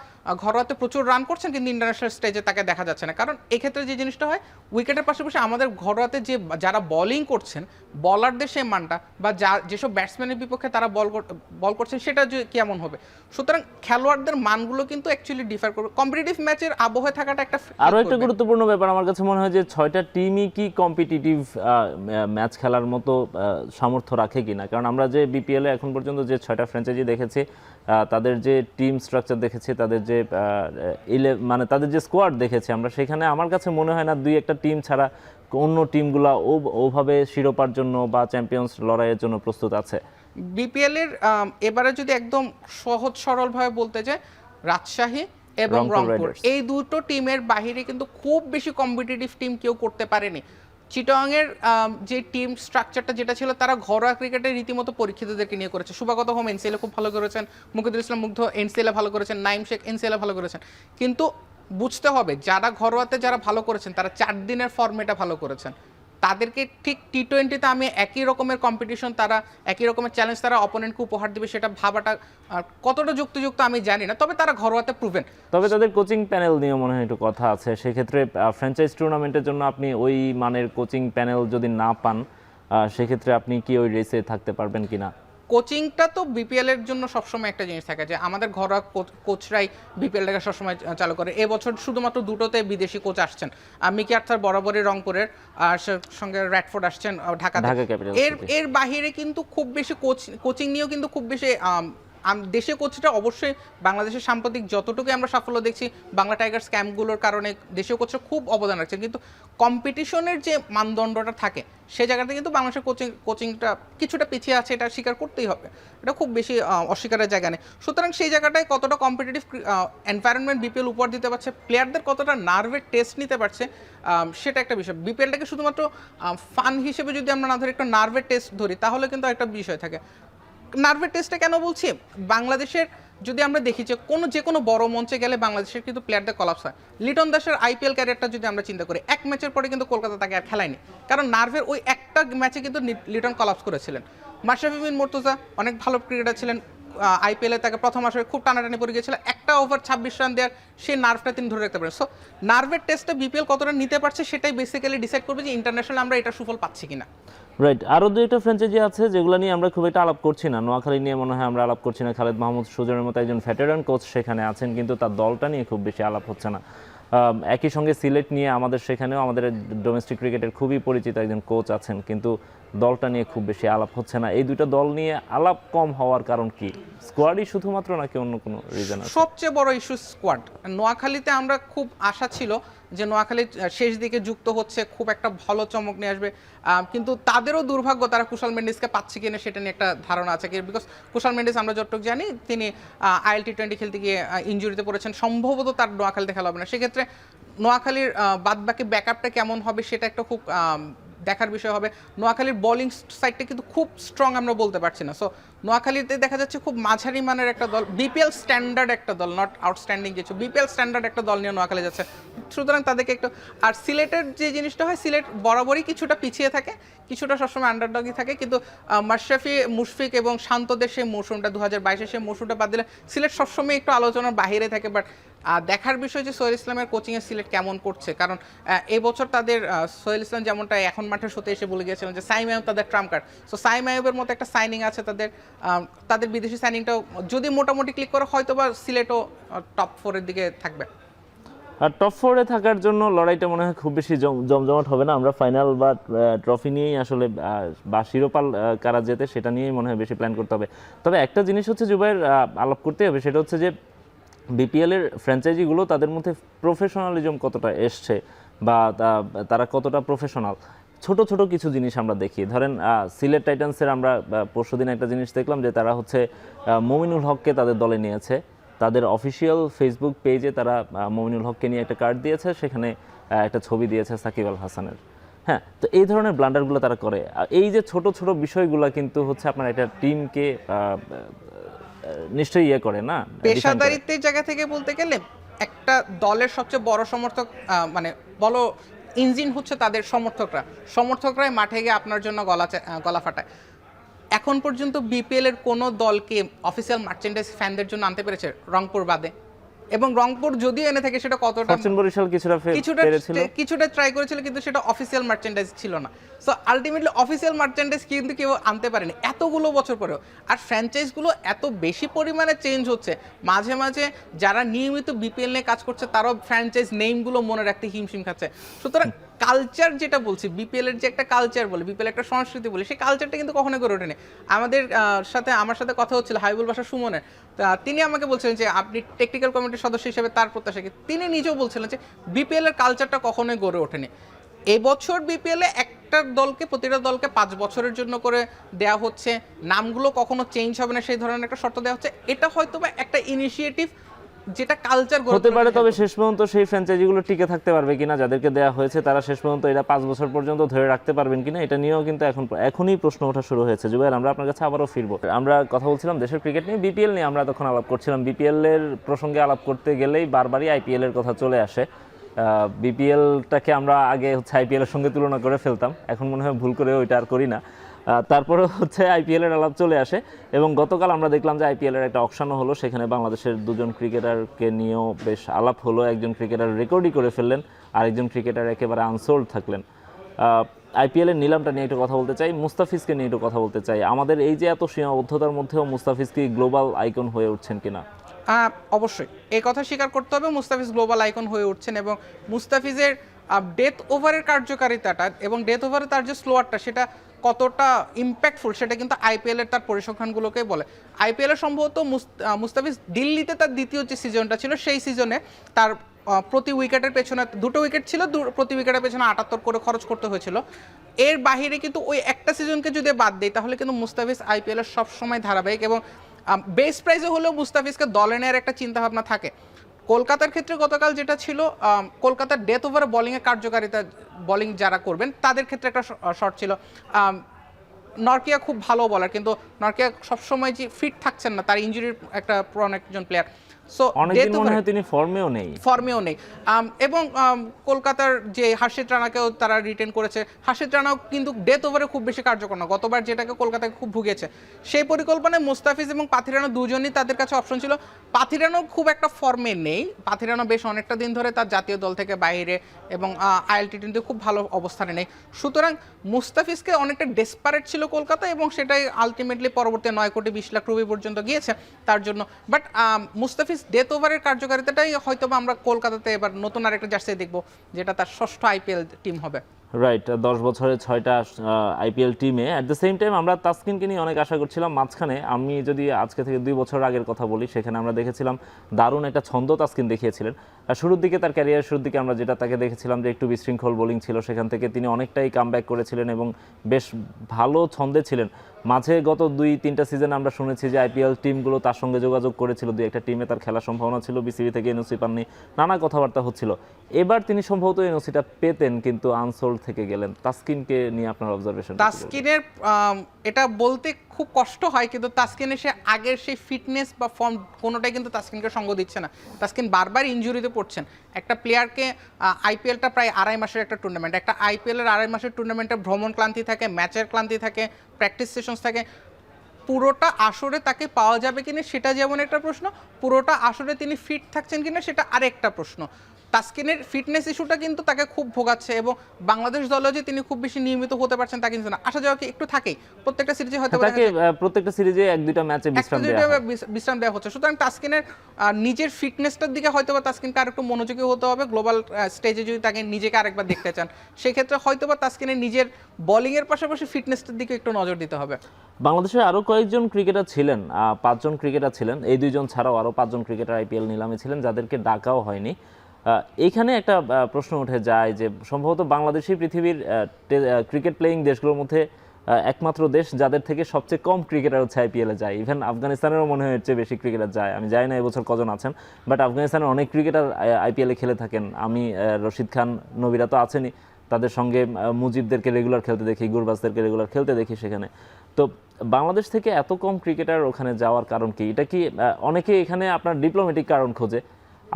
ঘরোয়াতে প্রচুর রান করছেন কিন্তু ইন্টারন্যাশনাল স্টেজে তাকে দেখা যাচ্ছে না, কারণ এক্ষেত্রে যে জিনিসটা হয় উইকেটের পাশাপাশি আমাদের ঘরোয়াতে যে যারা বোলিং করছেন বলারদের সেই মানটা বা যেসব ব্যাটসম্যানের বিপক্ষে তারা বল করছেন সেটা যে কেমন হবে, সুতরাং খেলোয়াড়দের মানগুলো কিন্তু অ্যাকচুয়ালি ডিফার করবে। কম্পিটিটিভ ম্যাচের আবহে থাকাটা একটা আরও একটা গুরুত্বপূর্ণ ব্যাপার আমার কাছে মনে হয় যে 6টা টিমই কি কম্পিটিটিভ ম্যাচ খেলার মতো সামর্থ্য রাখে কিনা, কারণ আমরা যে বিপিএলে এখন পর্যন্ত যে 6টা ফ্র্যাঞ্চাইজি দেখেছি তাদের যে টিম স্ট্রাকচার দেখেছি, তাদের যে মানে তাদের যে স্কোয়াড দেখেছি আমরা, সেখানে আমার কাছে মনে হয় না 2-1টা টিম ছাড়া অন্য টিমগুলো ওভাবে শিরোপার জন্য বা চ্যাম্পিয়ন্স লড়াইয়ের জন্য প্রস্তুত আছে। বিপিএল এর এবারে যদি একদম সহজ সরলভাবে বলতে চাই, রাজশাহী এবং রংপুর এই দুটো টিমের বাহিরে কিন্তু খুব বেশি কম্পিটিটিভ টিম কেউ করতে পারেনি। চিটাগং এর যে টিম স্ট্রাকচারটা যেটা ছিল, তারা ঘরোয়া ক্রিকেটে রীতিমতো পরীক্ষিতদেরকে নিয়ে করেছে। সুবাগত হোম এনসিএলে খুব ভালো করেছেন, মুকিদুল ইসলাম মুগ্ধ এনসিএলে ভালো করেছেন, নাইম শেখ এনসিএলে ভালো করেছেন, কিন্তু বুঝতে হবে যারা ঘরোয়াতে যারা ভালো করেছেন তারা 4 দিনের ফর্মেটা ভালো করেছেন। তাদেরকে ঠিক টি20তে আমি একই রকমের কম্পিটিশন, তারা একই রকমের চ্যালেঞ্জ তারা অপোনেন্টকে উপহার দিবে, সেটা ভাবাটা কতটা যুক্তিযুক্ত আমি জানি না, তবে তারা ঘরোয়াতে প্রুভেন। তবে তাদের কোচিং প্যানেল নিয়ে মনে হয় একটু কথা আছে, সেক্ষেত্রে ফ্র্যাঞ্চাইজ টুর্নামেন্টের জন্য আপনি ওই মানের কোচিং প্যানেল যদি না পান সেক্ষেত্রে আপনি কি ওই রেসে থাকতে পারবেন কিনা? কোচিংটা তো বিপিএল এর জন্য সবসময় একটা জিনিস থাকে যে আমাদের ঘরোয়া কোচরাই বিপিএলটাকে সবসময় চালু করে। এবছর শুধুমাত্র দুটোতে বিদেশি কোচ আসছেন, মিকি আর্থার বরাবরই রংপুরের, আর সঙ্গে র্যাডফোর্ড আসছেন ঢাকা ক্যাপিটালস। এর বাহিরে কিন্তু খুব বেশি কোচিং নিয়েও কিন্তু খুব বেশি দেশে কোচটা অবশ্যই বাংলাদেশের সাম্প্রতিক যতটুকু আমরা সাফল্য দেখছি বাংলা টাইগার্স ক্যাম্পগুলোর কারণে দেশীয় কোচরা খুব অবদান রাখছেন, কিন্তু কম্পিটিশনের যে মানদণ্ডটা থাকে সেই জায়গাতে কিন্তু বাংলাদেশের কোচিংটা কিছুটা পিছিয়ে আছে, এটা স্বীকার করতেই হবে, এটা খুব বেশি অস্বীকারের জায়গা নেই। সুতরাং সেই জায়গাটায় কতটা কম্পিটিটিভ এনভায়রনমেন্ট বিপিএল উপহার দিতে পারছে, প্লেয়ারদের কতটা নার্ভের টেস্ট নিতে পারছে, সেটা একটা বিষয়। বিপিএলটাকে শুধুমাত্র ফান হিসেবে যদি আমরা না ধরি, একটা নার্ভের টেস্ট ধরি, তাহলে কিন্তু একটা বিষয় থাকে। নার্ভের টেস্টে কেন বলছি, বাংলাদেশের যদি আমরা দেখি যে কোনো বড় মঞ্চে গেলে বাংলাদেশের কিন্তু প্লেয়ারদের কলাপস হয়। লিটন দাসের আইপিএল ক্যারিয়ারটা যদি আমরা চিন্তা করি, এক ম্যাচের পরে কিন্তু কলকাতা তাকে আর খেলায়নি, কারণ নার্ভের ওই একটা ম্যাচে কিন্তু লিটন কলাপস করেছিলেন। মাশরাফি বিন মুর্তজা অনেক ভালো ক্রিকেটার ছিলেন, আইপিএলে তাকে প্রথম আসরে খুব টানাটানি পড়ে গিয়েছিল, একটা ওভার 26 রান দেওয়ার সেই নার্ভটা তিনি ধরে রাখতে পারেন। সো নার্ভের টেস্টে বিপিএল কতটা নিতে পারছে সেটাই বেসিক্যালি ডিসাইড করবে যে ইন্টারন্যাশনাল আমরা এটা সুফল পাচ্ছি কিনা। রাইট, আরও 2-একটা ফ্র্যাঞ্চাইজি আছে যেগুলো নিয়ে আমরা খুব একটা আলাপ করছি না। নোয়াখালী নিয়ে মনে হয় আমরা আলাপ করছি না, খালেদ মাহমুদ সুজনের মতো একজন ভেটেরান কোচ সেখানে আছেন, কিন্তু তার দলটা নিয়ে খুব বেশি আলাপ হচ্ছে না। একই সঙ্গে সিলেট নিয়ে আমাদের সেখানেও আমাদের ডোমেস্টিক ক্রিকেটের খুবই পরিচিত একজন কোচ আছেন, কিন্তু দলটা নিয়ে খুব বেশি আলাপ হচ্ছে না। এই দুইটা দল নিয়ে আলাপ কম হওয়ার কারণ কি? স্কোয়াডই শুধুমাত্র নাকি অন্য কোনো রিজন আছে? সবচেয়ে বড় ইস্যু স্কোয়াড। নোয়াখালীতে আমরা খুব আশা ছিল যে নোয়াখালী শেষ দিকে যুক্ত হচ্ছে, খুব একটা ভালো চমক নিয়ে আসবে, কিন্তু তাদেরও দুর্ভাগ্য তারা কুশাল মেন্ডিসকে পাচ্ছে কিনা সেটা নিয়ে একটা ধারণা আছে, বিকজ কুশাল মেন্ডিস আমরা যতটুকু জানি তিনি আইএল টি20 খেলতে গিয়ে ইনজুরিতে পড়েছেন, সম্ভবত তার নোয়াখালীতে খেলা হবে না। সেক্ষেত্রে নোয়াখালীর বাদবাকি ব্যাকআপটা কেমন হবে সেটা একটা খুব দেখার বিষয় হবে। নোয়াখালীর বোলিং সাইডটা কিন্তু খুব স্ট্রং আমরা বলতে পারছি না। সো নোয়াখালীতে দেখা যাচ্ছে খুব মাঝারি মানের একটা দল, বিপিএল স্ট্যান্ডার্ড একটা দল, নট আউটস্ট্যান্ডিং কিছু, বিপিএল স্ট্যান্ডার্ড একটা দল নিয়ে নোয়াখালী যাচ্ছে। সুতরাং তাদেরকে একটু, আর সিলেটের যে জিনিসটা হয়, সিলেট বরাবরই কিছুটা পিছিয়ে থাকে, কিছুটা সবসময় আন্ডারডগই থাকে, কিন্তু মাশরাফি, মুশফিক এবং শান্তদের সেই মৌসুমটা 2022-এর সেই মৌসুমটা বাদ দিলে সিলেট সবসময় একটু আলোচনার বাইরে থাকে। বাট দেখার বিষয় যে সোহেল ইসলামের কোচিংয়ে সিলেট কেমন করছে, কারণ এই বছর তাদের সোহেল ইসলাম যেমনটা এখন মাঠের সাথে এসে বলে গিয়েছিলেন যে সাইম আইয়ুব তাদের ট্রাম্প কার্ড। সো সাইম আইয়ুবের মতো একটা সাইনিং আছে তাদের বিদেশি সাইনিংটাও যদি মোটামুটি ক্লিক করে হয়তো বা সিলেটও টপ 4-এর দিকে থাকবে। আর টপ 4-এ থাকার জন্য লড়াইটা মনে হয় খুব বেশি জমজমাট হবে না। আমরা ফাইনাল বা ট্রফি নিয়েই আসলে বা শিরোপা কারা যেতে সেটা নিয়েই মনে হয় বেশি প্ল্যান করতে হবে। তবে একটা জিনিস হচ্ছে জুবাইর আলাপ করতে হবে, সেটা হচ্ছে যে বিপিএলের ফ্র্যাঞ্চাইজিগুলো তাদের মধ্যে প্রফেশনালিজম কতটা এসছে বা তারা কতটা প্রফেশনাল। ছোট ছোট কিছু জিনিস আমরা দেখি, ধরেন সিলেট টাইটান্সের আমরা পরশুদিন একটা জিনিস দেখলাম যে তারা হচ্ছে মমিনুল হককে তাদের দলে নিয়েছে, তাদের অফিসিয়াল ফেসবুক পেজে তারা মমিনুল হককে নিয়ে একটা কার্ড দিয়েছে, সেখানে একটা ছবি দিয়েছে সাকিব আল হাসানের। হ্যাঁ, তো এই ধরনের ব্লান্ডারগুলো তারা করে। এই যে ছোট ছোট বিষয়গুলো কিন্তু হচ্ছে আপনার একটা টিমকে নিশ্চয়ই ইয়ে করে না। পেশাদারিত্বের জায়গা থেকে বলতে গেলে একটা দলের সবচেয়ে বড় সমর্থক মানে বলো ইঞ্জিন হচ্ছে তাদের সমর্থকরাই মাঠে গিয়ে আপনার জন্য গলা ফাটায়। এখন পর্যন্ত বিপিএল এর কোনো দলকে অফিসিয়াল মার্চেন্ডাইজ ফ্যানদের জন্য আনতে পেরেছে রংপুর বাদে? এবং রংপুর যদিও এনে থাকে সেটা কতটা, ফরচুন বরিশাল কিছুটা ট্রাই করেছিল, কিন্তু সেটা অফিসিয়াল মার্চেন্ডাইজ ছিল না। সো আলটিমেটলি অফিসিয়াল মার্চেন্ডাইজ কিন্তু কেউ আনতে পারেনি এতগুলো বছর পরেও। আর ফ্র্যাঞ্চাইজগুলো এত বেশি পরিমাণে চেঞ্জ হচ্ছে, মাঝে মাঝে যারা নিয়মিত বিপিএল নিয়ে কাজ করছে তারাও ফ্র্যাঞ্চাইজ নেমগুলো মনে রাখতে হিমশিম খাচ্ছে। সুতরাং কালচার যেটা বলছি, বিপিএল এর যে একটা কালচার বলে, বিপিএল একটা সংস্কৃতি বলে, সেই কালচারটা কিন্তু কখনো গড়ে ওঠেনি। আমার সাথে কথা হচ্ছিল হাবিবুল বাশা সুমনের, তিনি আমাকে বলছিলেন যে আপনি টেকনিক্যাল কমিটির সদস্য হিসেবে তার প্রত্যাশা কি, তিনি নিজেও বলছিলেন যে বিপিএল এর কালচারটা কখনোই গড়ে ওঠেনি। এবছর বিপিএল এ একটা দলকে, প্রতিটা দলকে 5 বছরের জন্য করে দেয়া হচ্ছে, নামগুলো কখনো চেঞ্জ হবে না সেই ধরনের একটা শর্ত দেওয়া হচ্ছে। এটা হয়তো বা একটা ইনিশিয়েটিভ যেটা কালচার হতে পারে, তবে শেষ পর্যন্ত সেই ফ্র্যাঞ্চাইজিগুলো টিকে থাকতে পারবে কিনা, যাদেরকে দেওয়া হয়েছে তারা শেষ পর্যন্ত এটা 5 বছর পর্যন্ত ধরে রাখতে পারবেন কিনা, এটা নিয়েও কিন্তু এখনই প্রশ্ন ওঠা শুরু হয়েছে। জুবাইর, আমরা আপনার কাছে আবারও ফিরবো। আমরা কথা বলছিলাম দেশের ক্রিকেট নিয়ে, বিপিএল নিয়ে আমরা তখন আলাপ করছিলাম। বিপিএল এর প্রসঙ্গে আলাপ করতে গেলেই বারবারই আইপিএল এর কথা চলে আসে। বিপিএলটাকে আমরা আগে আইপিএল এর সঙ্গে তুলনা করে ফেলতাম, এখন মনে হয় ভুল করে ওইটা আর করি না। তারপরে আইপিএল এর আলাপ চলে আসে, এবং গতকাল আমরা দেখলাম যে আইপিএল এর একটা অকশনও হলো, সেখানে বাংলাদেশের 2জন ক্রিকেটারকে নিয়েও বেশ আলাপ হলো। একজন ক্রিকেটার রেকর্ডই করে ফেললেন, আর একজন ক্রিকেটার একেবারে আনসোল্ড থাকলেন। আইপিএল এর নিলামটা নিয়ে একটু কথা বলতে চাই, মুস্তাফিজকে নিয়ে একটু কথা বলতে চাই। আমাদের এই যে এত সীমাবদ্ধতার মধ্যেও মুস্তাফিজ কি গ্লোবাল আইকন হয়ে উঠছেন কিনা? অবশ্যই এই কথা স্বীকার করতে হবে, মুস্তাফিজ গ্লোবাল আইকন হয়ে উঠছেন। এবং মুস্তাফিজের ডেথ ওভারের কার্যকারিতাটা এবং ডেথ ওভারে তার যে স্লোয়ারটা, সেটা কতটা ইম্প্যাক্টফুল সেটা কিন্তু আইপিএল এর তার পরিসংখ্যানগুলোকেই বলে। আইপিএল এর সম্ভবত মুস্তাফিজ দিল্লিতে তার দ্বিতীয় যে সিজনটা ছিল, সেই সিজনে তার প্রতি উইকেটের পেছনে 2টো উইকেট ছিল, প্রতি উইকেটের পেছনে 78 করে খরচ করতে হয়েছিল। এর বাহিরে কিন্তু ওই একটা সিজনকে যদি বাদ দেয়, তাহলে কিন্তু মুস্তাফিজ আইপিএল এর সবসময় ধারাবাহিক, এবং বেস প্রাইজে হলেও মুস্তাফিজকে দলে নেওয়ার একটা চিন্তাভাবনা থাকে। কলকাতার ক্ষেত্রে গতকাল যেটা ছিল, কলকাতার ডেথ ওভারে বোলিংয়ের কার্যকারিতা, বোলিং যারা করবেন তাদের ক্ষেত্রে একটা শর্ট ছিল। নরকিয়া খুব ভালো বলার, কিন্তু নরকিয়া সবসময় যে ফিট থাকছেন না, তার ইনজুরির একটা প্রবণ একজন প্লেয়ার। সো অনেকদিন মনে হয় তিনি ফর্মেও নেই। এবং কলকাতার যে হার্ষিত রানাকেও তারা রিটেন করেছে। হার্ষিত রানাও কিন্তু ডেথ ওভারে খুব বেশি কার্যকর না, গতবার যেটাকে কলকাতাকে খুব ভুগিয়েছে। সেই পরিকল্পনায় মুস্তাফিজ এবং পাথিরানো দুজনই তাদের কাছে অপশন ছিল। পাথিরানো খুব একটা ফর্মে নেই, পাথিরানো বেশ অনেকটা দিন ধরে তার জাতীয় দল থেকে বাইরে, এবং আইএলটি-তে খুব ভালো অবস্থানে নেই। সুতরাং মুস্তাফিজকে অনেকটা ডেসপারেট ছিল কলকাতা, এবং সেটাই আলটিমেটলি পরবর্তী 9 কোটি 20 লাখ রুপি পর্যন্ত গিয়েছে তার জন্য। বাট মুস্তাফিজ ডেথ ওভারের কার্যকারিতাটাই হয়তো আমরা কলকাতাতে এবার নতুন আরেকটা জার্সি দেখবো, যেটা তার 6ষ্ঠ আইপিএল টিম হবে। রাইট, 10 বছরে 6টা আইপিএল টিমে। অ্যাট দ্য সেম টাইম আমরা তাসকিনকে নিয়ে অনেক আশা করছিলাম। মাঝখানে আমি যদি আজকে থেকে 2 বছর আগের কথা বলি, সেখানে আমরা দেখেছিলাম দারুণ একটা ছন্দ তাসকিন দেখিয়েছিলেন। শুরুর দিকে, তার ক্যারিয়ার শুরুর দিকে আমরা যেটা তাকে দেখেছিলাম যে একটু বিশৃঙ্খল বোলিং ছিল, সেখান থেকে তিনি অনেকটাই কামব্যাক করেছিলেন এবং বেশ ভালো ছন্দে ছিলেন। মাঝে গত 2-3টা সিজন আমরা শুনেছি যে আইপিএল টিমগুলো তার সঙ্গে যোগাযোগ করেছিল, 2-একটা টিমে তার খেলার সম্ভাবনা ছিল, বিসিবি থেকে এনওসি পাননি, নানা কথাবার্তা হচ্ছিল। এবার তিনি সম্ভবত এনওসিটা পেতেন, কিন্তু আনসোল্ড থেকে গেলেন। তাসকিনকে নিয়ে আপনার অবজারভেশন? তাসকিনের এটা বলতে খুব কষ্ট হয়, কিন্তু তাসকিনের সে আগের সেই ফিটনেস বা ফর্ম কোনোটাই কিন্তু তাসকিনকে সঙ্গ দিচ্ছে না। তাসকিন বারবার ইনজুরিতে পড়ছেন। একটা প্লেয়ারকে, আইপিএলটা প্রায় 2.5 মাসের একটা টুর্নামেন্ট, একটা আইপিএলের 2.5 মাসের টুর্নামেন্টে ভ্রমণ ক্লান্তি থাকে, ম্যাচের ক্লান্তি থাকে, প্র্যাকটিস সেশনস থাকে। পুরোটা আসরে তাকে পাওয়া যাবে কিনা সেটা যেমন একটা প্রশ্ন, পুরোটা আসরে তিনি ফিট থাকছেন কিনা সেটা আরেকটা প্রশ্ন। তাসকিনের ফিটনেস ইস্যুটা কিন্তু তাকে খুব ভোগাচ্ছে, এবং বাংলাদেশ দলেও যে তিনি খুব বেশি নিয়মিত হতে পারছেন তা কিন্তু না। আসা যাওয়া কি একটু থাকেই, প্রত্যেকটা সিরিজে হয়তো প্রত্যেকটা সিরিজে 1-2টা ম্যাচে বিশ্রাম দেওয়া হচ্ছে। সুতরাং তাসকিনের নিজের ফিটনেসটার দিকে হয়তোবা তাসকিনকে আরেকটু মনোযোগী হতে হবে। গ্লোবাল স্টেজে যদি তাকে নিজেকে আরেকবার দেখতে চান, সেক্ষেত্রে হয়তোবা তাসকিনের নিজের বোলিংয়ের পাশাপাশি ফিটনেসটার দিকে একটু নজর দিতে হবে। বাংলাদেশের আরও কয়েকজন ক্রিকেটার ছিলেন, 5 জন ক্রিকেটার ছিলেন, এই 2 জন ছাড়াও আরও 5 জন ক্রিকেটার আইপিএল নিলামে ছিলেন, যাদেরকে ডাকাও হয়নি। এইখানে একটা প্রশ্ন উঠে যায় যে সম্ভবত বাংলাদেশই পৃথিবীর ক্রিকেট প্লেয়িং দেশগুলোর মধ্যে একমাত্র দেশ যাদের থেকে সবচেয়ে কম ক্রিকেটার আইপিএলে যায়। ইভেন আফগানিস্তানেরও মনে হয় হচ্ছে বেশি ক্রিকেটার যায়। আমি জানি না এবছর কজন আছেন, বাট আফগানিস্তানের অনেক ক্রিকেটার আইপিএলে খেলে থাকেন। আমি রশিদ খান, নবীরা তো আছেনই, তাদের সঙ্গে মুজিবদেরকে রেগুলার খেলতে দেখি, গুরবাজদেরকে রেগুলার খেলতে দেখি সেখানে। তো বাংলাদেশ থেকে এত কম ক্রিকেটার ওখানে যাওয়ার কারণ কি? এটা কি অনেকে এখানে আপনার ডিপ্লোম্যাটিক কারণ খোঁজে,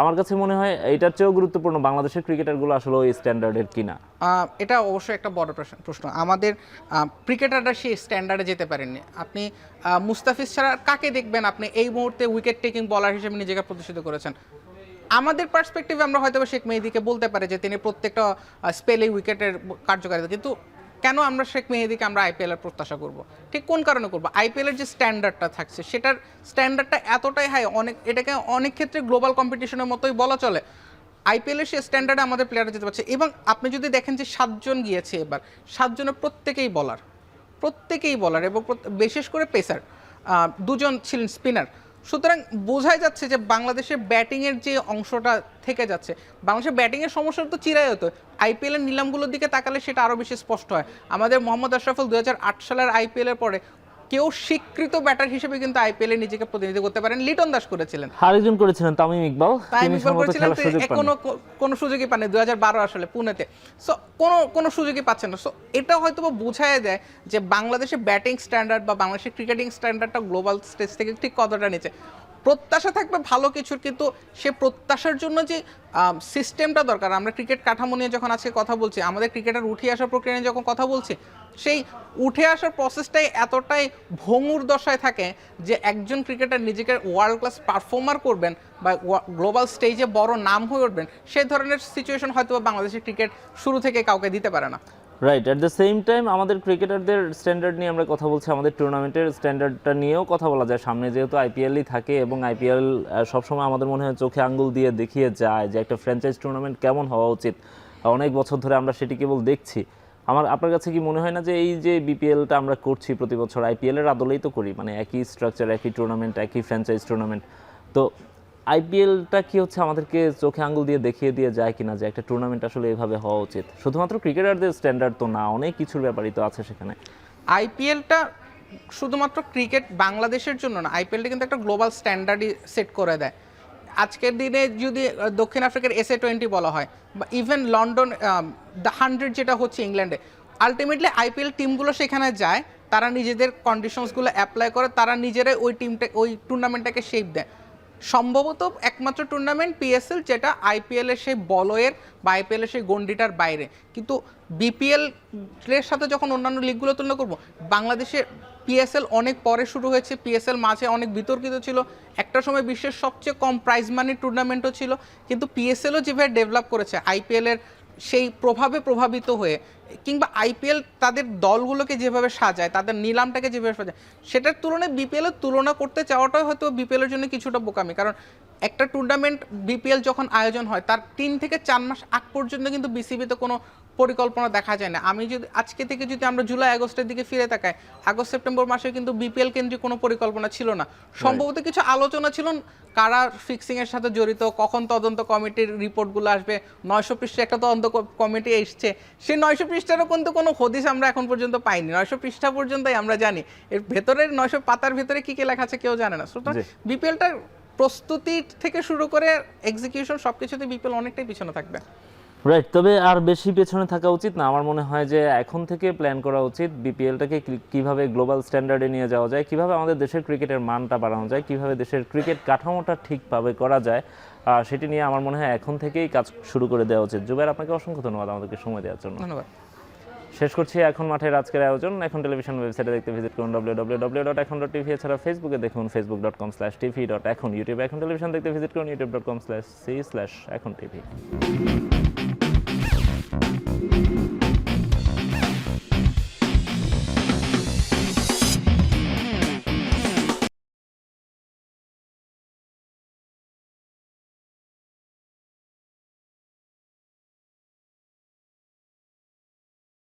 আমার কাছে মনে হয় এটার চেয়েও গুরুত্বপূর্ণ বাংলাদেশের ক্রিকেটারগুলো আসলে ওই স্ট্যান্ডার্ডের কিনা। এটা অবশ্যই একটা বড় প্রশ্ন। আমাদের ক্রিকেটাররা সেই স্ট্যান্ডার্ডে যেতে পারেননি। আপনি মুস্তাফিজ ছাড়া কাকে দেখবেন আপনি এই মুহূর্তে উইকেট টেকিং বলার হিসেবে নিজেকে প্রতিষ্ঠিত করেছেন? আমাদের পার্সপেক্টিভে আমরা হয়তো শেখ মেহেদীকে বলতে পারি যে তিনি প্রত্যেকটা স্পেলে উইকেটের কার্যকারিতা, কিন্তু কেন আমরা শেখ মেহেদীকে আমরা আইপিএলের প্রত্যাশা করব? ঠিক কোন কারণে করব? আইপিএলের যে স্ট্যান্ডার্ডটা থাকছে সেটার স্ট্যান্ডার্ডটা এতটাই হাই, এটাকে অনেক ক্ষেত্রে গ্লোবাল কম্পিটিশনের মতোই বলা চলে। আইপিএলের সেই স্ট্যান্ডার্ডে আমাদের প্লেয়াররা যেতে পারছে, এবং আপনি যদি দেখেন যে 7 জন গিয়েছে এবার, 7 জনের প্রত্যেকেই বলার এবং বিশেষ করে পেসার, 2 জন ছিলেন স্পিনার। সুতরাং বোঝাই যাচ্ছে যে বাংলাদেশের ব্যাটিংয়ের যে অংশটা থেকে যাচ্ছে, বাংলাদেশের ব্যাটিংয়ের সমস্যা তো চিরাই হতো। আইপিএলের নিলামগুলোর দিকে তাকালে সেটা আরও বেশি স্পষ্ট হয়। আমাদের মোহাম্মদ আশরাফুল 2008 সালের আইপিএলের পরে কেউ স্বীকৃত ব্যাটার হিসেবে কিন্তু আইপিএলে নিজেকে প্রতিনিধিত্ব করতে পারেন। লিটন দাস করেছিলেন, আরেকজন করেছিলেন তামিম ইকবাল, তিনি সম্ভবত খেলার সুযোগ পান। কোনো সুযোগই পাননি 2012 আসলে পুনেতে। সো কোনো সুযোগই পাচ্ছেন না। সো এটা হয়তো বোঝায় দেয় যে বাংলাদেশের ব্যাটিং স্ট্যান্ডার্ড বা বাংলাদেশের ক্রিকেটিং স্ট্যান্ডার্ডটা গ্লোবাল স্টেজ থেকে ঠিক কতটা নিচে। প্রত্যাশা থাকবে ভালো কিছুর, কিন্তু সে প্রত্যাশার জন্য যে সিস্টেমটা দরকার, আমরা ক্রিকেট কাঠামো নিয়ে যখন আজকে কথা বলছি, আমাদের ক্রিকেটার উঠে আসার প্রক্রিয়া নিয়ে যখন কথা বলছি, সেই উঠে আসার প্রসেসটাই এতটাই ভঙ্গুর দশায় থাকে যে একজন ক্রিকেটার নিজেকে ওয়ার্ল্ড ক্লাস পারফর্মার করবেন বা গ্লোবাল স্টেজে বড় নাম হয়ে উঠবেন, সেই ধরনের সিচুয়েশন হয়তো বাংলাদেশের ক্রিকেট শুরু থেকে কাউকে দিতে পারে না। Right, at the same time আমাদের ক্রিকেটারদের স্ট্যান্ডার্ড নিয়ে আমরা কথা বলছি, আমাদের টুর্নামেন্টের স্ট্যান্ডার্ডটা নিয়েও কথা বলা যায়। সামনে যেহেতু আইপিএলই থাকে এবং আইপিএল সবসময় আমাদের মনে হয় চোখে আঙ্গুল দিয়ে দেখিয়ে যায় যে একটা ফ্র্যাঞ্চাইজ টুর্নামেন্ট কেমন হওয়া উচিত। অনেক বছর ধরে আমরা সেটি কেবল দেখছি। আপনার কাছে কি মনে হয় না যে এই যে বিপিএলটা আমরা করছি প্রতি বছর, আইপিএলের আদলেই তো করি, মানে একই স্ট্রাকচার, একই টুর্নামেন্ট, একই ফ্র্যাঞ্চাইজ টুর্নামেন্ট, তো আইপিএলটা কি হচ্ছে আমাদেরকে চোখে আঙ্গুল দিয়ে দেখিয়ে দিয়ে যায় কিনা যে একটা টুর্নামেন্ট আসলে এভাবে হওয়া উচিত? শুধুমাত্র ক্রিকেটারদের স্ট্যান্ডার্ড তো না, অনেক কিছুর ব্যাপারই তো আছে সেখানে। আইপিএলটা শুধুমাত্র ক্রিকেট বাংলাদেশের জন্য না, আইপিএলটা কিন্তু একটা গ্লোবাল স্ট্যান্ডার্ডই সেট করে দেয়। আজকের দিনে যদি দক্ষিণ আফ্রিকার SA20 বলা হয়, বা ইভেন লন্ডন দ্য 100 যেটা হচ্ছে ইংল্যান্ডে, আলটিমেটলি আইপিএল টিমগুলো সেখানে যায়, তারা নিজেদের কন্ডিশনসগুলো অ্যাপ্লাই করে, তারা নিজেরাই ওই টুর্নামেন্টটাকে শেপ দেয়। সম্ভবত একমাত্র টুর্নামেন্ট পিএসএল যেটা আইপিএলের সেই বলয়ের বা আইপিএলের সেই গণ্ডিটার বাইরে। কিন্তু বিপিএল এর সাথে যখন অন্যান্য লিগগুলো তুলনা করব, বাংলাদেশের পিএসএল অনেক পরে শুরু হয়েছে। পিএসএল মাঝে অনেক বিতর্কিত ছিল, একটা সময় বিশ্বের সবচেয়ে কম প্রাইজ মানির টুর্নামেন্টও ছিল, কিন্তু পিএসএলও যেভাবে ডেভেলপ করেছে আইপিএলের সেই প্রভাবে প্রভাবিত হয়ে, কিংবা আইপিএল তাদের দলগুলোকে যেভাবে সাজায়, তাদের নিলামটাকে যেভাবে সাজায়, সেটার তুলনায় বিপিএলের তুলনা করতে চাওয়াটাই হয়তো বিপিএলের জন্য কিছুটা বোকামি। কারণ একটা টুর্নামেন্ট বিপিএল যখন আয়োজন হয় তার 3 থেকে 4 মাস আগ পর্যন্ত কিন্তু বিসিবিতে কোনো পরিকল্পনা দেখা যায় না। আমি যদি আজকে থেকে যদি আমরা জুলাই আগস্টের দিকে ফিরে তাকাই, আগস্ট সেপ্টেম্বর মাসে কিন্তু বিপিএল কেন্দ্রিক কোনো পরিকল্পনা ছিল না। সম্ভবত কিছু আলোচনা ছিল, কারা ফিক্সিং এর সাথে জড়িত, কখন তদন্ত কমিটির রিপোর্টগুলো আসবে, 900 পৃষ্ঠার একটা তদন্ত কমিটি এসছে, সেই 900 পৃষ্ঠারও কিন্তু কোনো হদিস আমরা এখন পর্যন্ত পাইনি। 900 পৃষ্ঠা পর্যন্তই আমরা জানি, এর ভেতরের 900 পাতার ভেতরে কি কি লেখা আছে কেউ জানে না। সুতরাং বিপিএলটা প্রস্তুতি থেকে শুরু করে এক্সিকিউশন সবকিছুতে বিপিএল অনেকটাই পিছনে থাকবে। রাইট, তবে আর বেশি পেছনে থাকা উচিত না। আমার মনে হয় যে এখন থেকে প্ল্যান করা উচিত বিপিএলটাকে কিভাবে গ্লোবাল স্ট্যান্ডার্ডে নিয়ে যাওয়া যায়, কিভাবে আমাদের দেশের ক্রিকেটের মানটা বাড়ানো যায়, কিভাবে দেশের ক্রিকেট কাঠামোটা ঠিকভাবে করা যায়, সেটি নিয়ে আমার মনে হয় এখন থেকেই কাজ শুরু করে দেওয়া উচিত। জুবাইর, আপনাকে অসংখ্য ধন্যবাদ আমাদেরকে সময় দেওয়ার জন্য। ধন্যবাদ। শেষ করছি এখন মাঠের আজকের আয়োজন। এখন টেলিভিশন ওয়েবসাইটে দেখতে ভিজিট করুন www.ekhon.tv, এছাড়া ফেসবুকে দেখুন facebook.com/tv.ekhon, ইউটিউবে এখন টেলিভিশন দেখতে ভিজিট করুন youtube.com/c/ekhon tv।